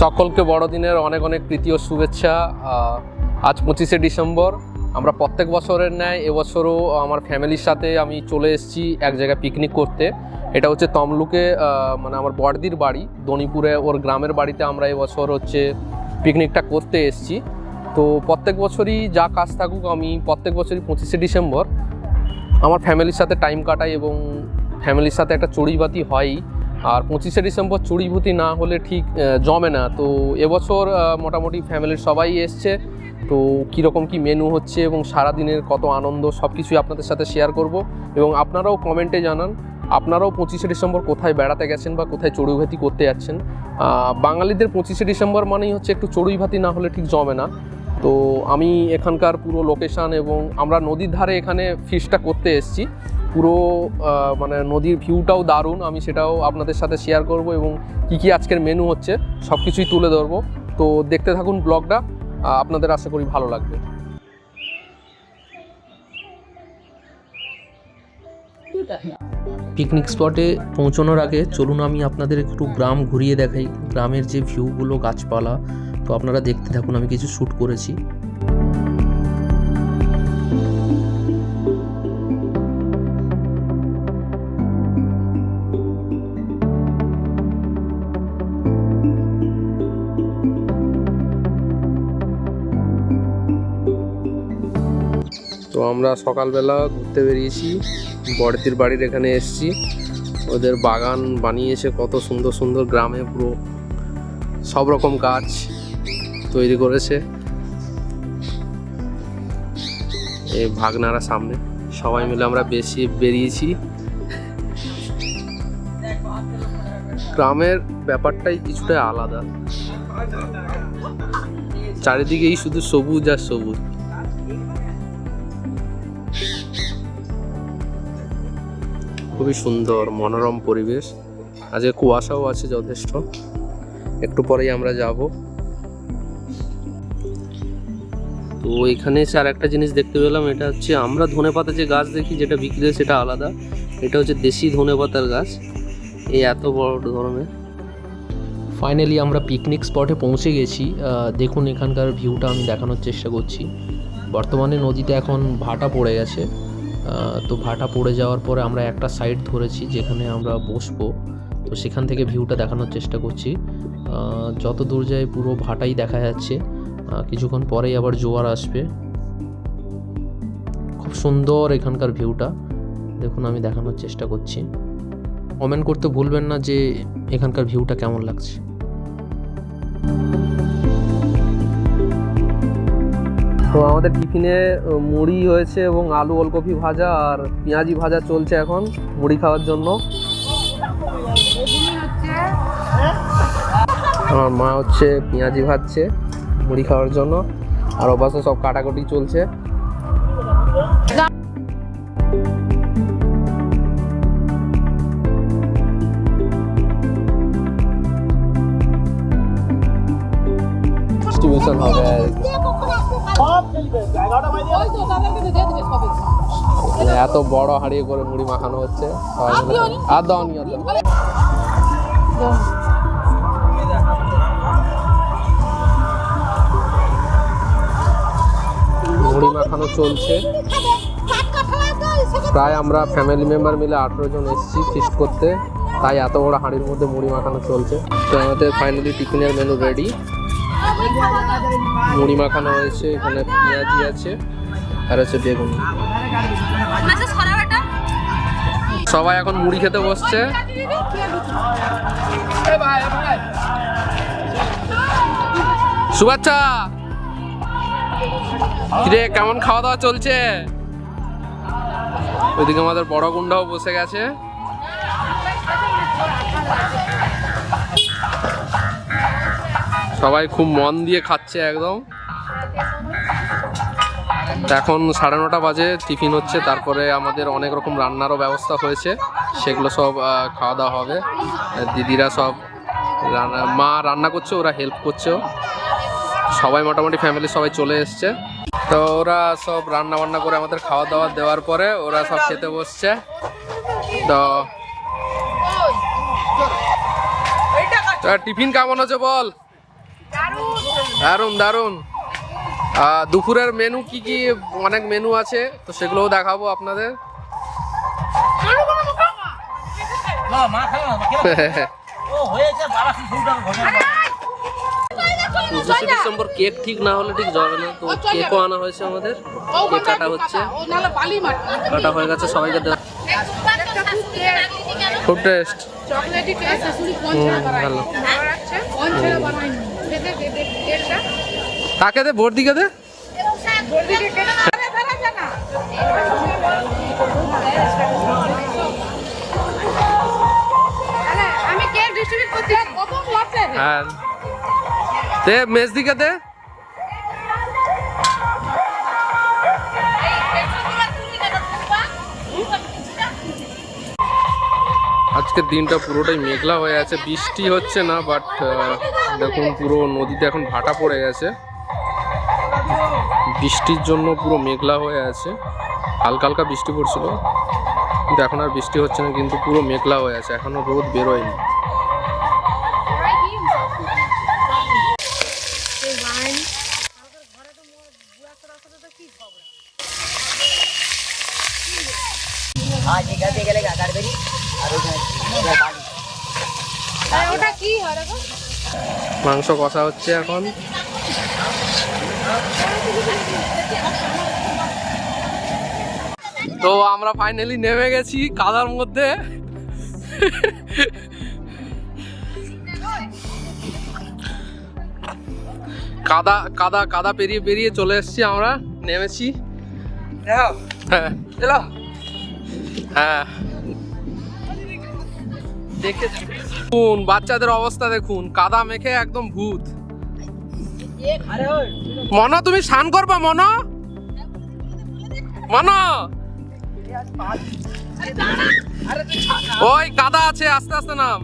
সকলকে বড়দিনের অনেক অনেক প্রীতি ও শুভেচ্ছা। আজ 25শে ডিসেম্বর। আমরা প্রত্যেক বছরের ন্যায় এবছরও আমার ফ্যামিলির সাথে আমি চলে এসেছি এক জায়গায় পিকনিক করতে। এটা হচ্ছে তমলুকে, মানে আমার বড়দির বাড়ি দনিপুরে, ওর গ্রামের বাড়িতে আমরা এবছর হচ্ছে পিকনিকটা করতে এসেছি। তো প্রত্যেক বছরই যা কাজ থাকুক, আমি প্রত্যেক বছরই 25শে ডিসেম্বর আমার ফ্যামিলির সাথে টাইম কাটাই এবং ফ্যামিলির সাথে একটা চড়ুইভাতি হয়ই। আর 25শে ডিসেম্বর চড়ুইভাতি না হলে ঠিক জমে না। তো এবছর মোটামুটি ফ্যামিলির সবাই এসছে। তো কীরকম কী মেনু হচ্ছে এবং সারাদিনের কত আনন্দ সব কিছুই আপনাদের সাথে শেয়ার করব। এবং আপনারাও কমেন্টে জানান আপনারাও 25শে ডিসেম্বর কোথায় বেড়াতে গেছেন বা কোথায় চড়ুইভাতি করতে যাচ্ছেন। বাঙালিদের 25শে ডিসেম্বর মানেই হচ্ছে একটু চড়ুইভাতি না হলে ঠিক জমে না। তো আমি এখানকার পুরো লোকেশান এবং আমরা নদীর ধারে এখানে ফিশটা করতে এসেছি। পুরো মানে নদীর ভিউটাও দারুণ, আমি সেটাও আপনাদের সাথে শেয়ার করব এবং কী কী আজকের মেনু হচ্ছে সব কিছুই তুলে ধরবো। তো দেখতে থাকুন ব্লগটা, আপনাদের আশা করি ভালো লাগবে। পিকনিক স্পটে পৌঁছানোর আগে চলুন আমি আপনাদের একটু গ্রাম ঘুরিয়ে দেখাই, গ্রামের যে ভিউগুলো, গাছপালা। তো আপনারা দেখতে থাকুন, আমি কিছু শ্যুট করেছি। তো আমরা সকালবেলা ঘুরতে বেরিয়েছি, বড়দির বাড়ির এখানে এসেছি। ওদের বাগান বানিয়েছে কত সুন্দর সুন্দর, গ্রামে পুরো সব রকম গাছ তৈরি করেছে। এই ভাগনারা সামনে সবাই মিলে আমরা বেরিয়েছি। গ্রামের ব্যাপারটাই কিছুটা আলাদা, চারিদিকেই শুধু সবুজ আর সবুজ। খুবই সুন্দর মনোরম পরিবেশ। আজকে কুয়াশাও আছে যথেষ্ট, একটু পরেই আমরা যাব। তো এখানে এসে আর একটা জিনিস দেখতে পেলাম, এটা হচ্ছে আমরা ধনেপাতা যে গাছ দেখি যেটা বিক্রি হয় সেটা আলাদা, এটা হচ্ছে দেশি ধনেপাতার গাছ, এই এত বড় ধরনের। ফাইনালি আমরা পিকনিক স্পটে পৌঁছে গেছি। দেখুন এখানকার ভিউটা আমি দেখানোর চেষ্টা করছি। বর্তমানে নদীতে এখন ভাটা পড়ে গেছে। তো ভাটা পড়ে যাওয়ার পরে আমরা একটা সাইড ধরেছি যেখানে আমরা বসবো। তো সেখান থেকে ভিউটা দেখানোর চেষ্টা করছি। যত দূর যায় পুরো ভাটাই দেখা যাচ্ছে। কিছুক্ষণ পরেই আবার জোয়ার আসবে। খুব সুন্দর এখানকার ভিউটা, দেখুন আমি দেখানোর চেষ্টা করছি। কমেন্ট করতে ভুলবেন না যে এখানকার ভিউটা কেমন লাগছে। তো আমাদের টিফিনে মুড়ি হয়েছে এবং আলু ওলকপি ভাজা আর পেঁয়াজি ভাজা চলছে এখন মুড়ি খাওয়ার জন্য। আমার মা হচ্ছে পেঁয়াজি ভাজছে মুড়ি খাওয়ার জন্য, আর ওপাশে সব কাটাকুটি চলছে। ডিস্ট্রিবিউশন হবে এত বড় হাঁড়িয়ে করে মুড়ি মাখানো হচ্ছে সবাই মিলে। আর দাও নি মুড়ি মাখানো চলছে। প্রায় আমরা ফ্যামিলি মেম্বার মিলে 18 জন এসেছি ফিস্ট করতে, তাই এত বড় হাঁড়ির মধ্যে মুড়ি মাখানো চলছে। তো আমাদের ফাইনালি টিফিনের মেনু রেডি। মুড়ি মাখানো হয়েছে, এখানে পেঁয়াজি আছে আর আছে বেগুন। সবাই এখন মুড়ি খেতে বসছে। শুভেচ্ছা। কিরে কেমন খাওয়া দাওয়া চলছে? ওইদিকে আমাদের বড় গুন্ডাও বসে গেছে। সবাই খুব মন দিয়ে খাচ্ছে একদম। এখন 9:30 বাজে, টিফিন হচ্ছে, তারপরে আমাদের অনেক রকম রান্নারও ব্যবস্থা হয়েছে, সেগুলো সব খাওয়া দাওয়া হবে। দিদিরা সব মা রান্না করছে, ওরা হেল্প করছে। সবাই মোটামুটি ফ্যামিলি সবাই চলে এসছে। তো ওরা সব রান্না বান্না করে আমাদের খাওয়া দাওয়া দেওয়ার পরে ওরা সব খেতে বসছে। তো টিফিন কেমন হচ্ছে বল? দারুন দারুন। দুপুরের মেনু কি কি, অনেক মেনু আছে, তো সেগুলোও দেখাবো আপনাদের। 25 ডিসেম্বর কেক ঠিক না হলে ঠিক যাবে না, তো কেকও আনা হয়েছে আমাদের, কেক কাটা হচ্ছে, কাটা হয়ে গেছে, সবাইকে দেওয়া। খুব টেস্ট, ভালো। কাকে দে, ভোট দিকে দে। হ্যাঁ দে, মেজ দিকে দে। আজকের দিনটা পুরোটাই মেঘলা হয়ে আছে, বৃষ্টি হচ্ছে না, বাট দেখুন পুরো নদীতে এখন ভাটা পড়ে গেছে, বৃষ্টির জন্য পুরো মেঘলা হয়ে আছে। হালকা হালকা বৃষ্টি পড়ছিল, কিন্তু এখন আর বৃষ্টি হচ্ছে না, কিন্তু পুরো মেঘলা হয়ে আছে, এখনো রোদ বেরোয়নি। মাংস কষা হচ্ছে এখন। তো আমরা ফাইনালি নেমে গেছি কাদার মধ্যে। কাদা কাদা কাদা পেরিয়ে পেরিয়ে চলে এসেছি, আমরা নেমেছি। হ্যাঁ হ্যাঁ, দেখুন বাচ্চাদের অবস্থা দেখুন, কাদা মেখে একদম ভূত। মনো, তুমি স্নান করবা? মনো, মনো, ওই কাদা আছে, আস্তে আস্তে নাম।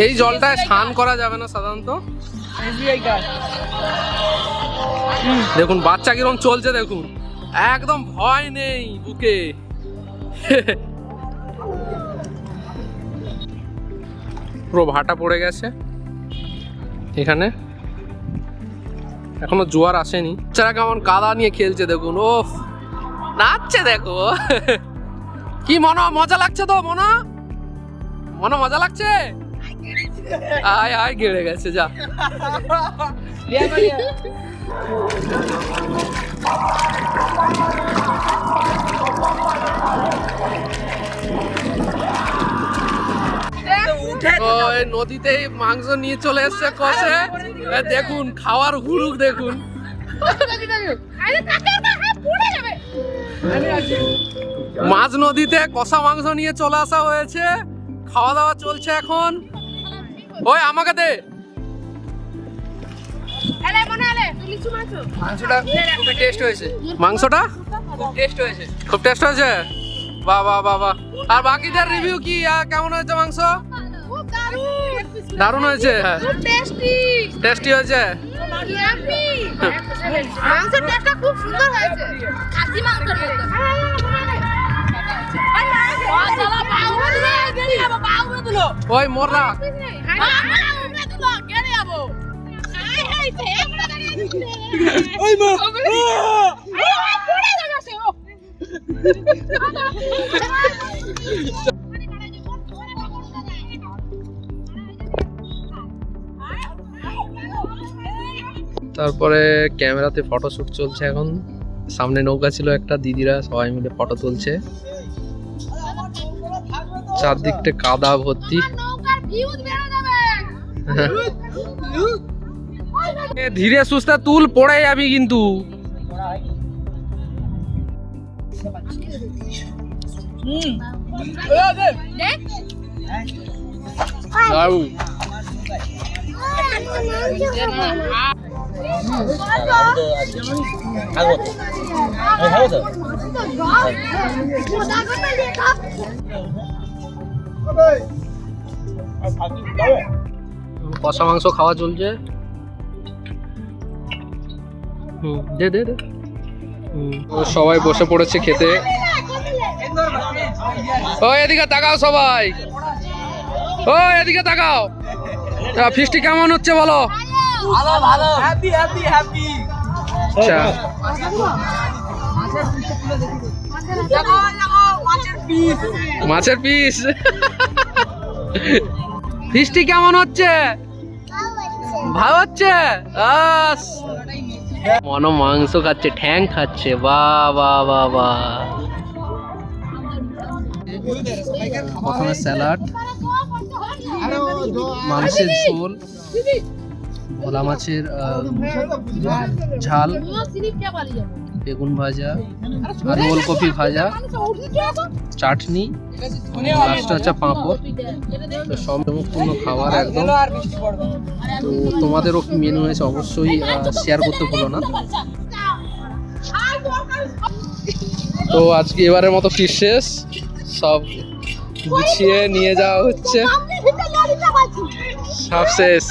এই জলটায় স্নান করা যাবে না সাধারণত। দেখুন বাচ্চা কিরকম চলছে, দেখুন একদম ভয় নেই বুকে। পুরো ভাটা পড়ে গেছে এখানে, এখনো জোয়ার আসেনি। বাচ্চারা কেমন কাদা নিয়ে খেলছে দেখুন, ও নাচছে দেখো। কি মনো, মজা লাগছে তো? মনো, মনো মজা লাগছে? আয় আয়, গেড়ে গেছে, যা। নদীতে মাংস নিয়ে চলে এসছে কষে, দেখুন খাওয়ার হুড়ুক দেখুন। মাঝ নদীতে কষা মাংস নিয়ে চলে আসা হয়েছে, খাওয়া দাওয়া চলছে এখন। ওই আমাকে দে। মাংসটা খুব টেস্ট হয়েছে, মাংসটা খুব টেস্ট হয়েছে, খুব টেস্ট হয়েছে। বাহ বাহ বাহ বাহ। আর বাকিদের রিভিউ কি, কেমন হয়েছে মাংস? দারুণ হয়েছে, টেস্টি হয়েছে। ওই মোররা তারপরে ক্যামেরাতে ফটোশুট চলছে এখন। সামনে নৌকা ছিল একটা, দিদিরা সবাই মিলে ফটো তুলছে, চারদিকটা কাদা ভর্তি। ধীরে সুস্থে তুল, পড়ে যাবি কিন্তু। কষা মাংস খাওয়া চলছে। দে দে দে। সবাই বসে পড়েছে খেতে। ও এদিকে তাকাও সবাই, ও এদিকে তাকাও। ফিস্টি কেমন হচ্ছে বলো? ভালো ভালো হ্যাপি হ্যাপি হ্যাপি। আচ্ছা মাছের পিস। ফিস্টি কেমন হচ্ছে? ভালো হচ্ছে। মনো মাংস খাচ্ছে, ঠ্যাং খাচ্ছে। বাহ বাহ বাহ বাহ। প্রথমে স্যালাড, মাংসের ঝোল, ভোলা মাছের ঝাল, বেগুন ভাজা আর ওলকপি ভাজা, চাটনি, লাস্টে হচ্ছে পাঁপড়। তো সম্পূর্ণ খাবার একদম। তো তোমাদেরও কি মেনু হয়েছে অবশ্যই শেয়ার করতে ভুলো না। তো আজকে এবারের মতো ফিশ শেষ, সব গুছিয়ে নিয়ে যাওয়া হচ্ছে, সব শেষ।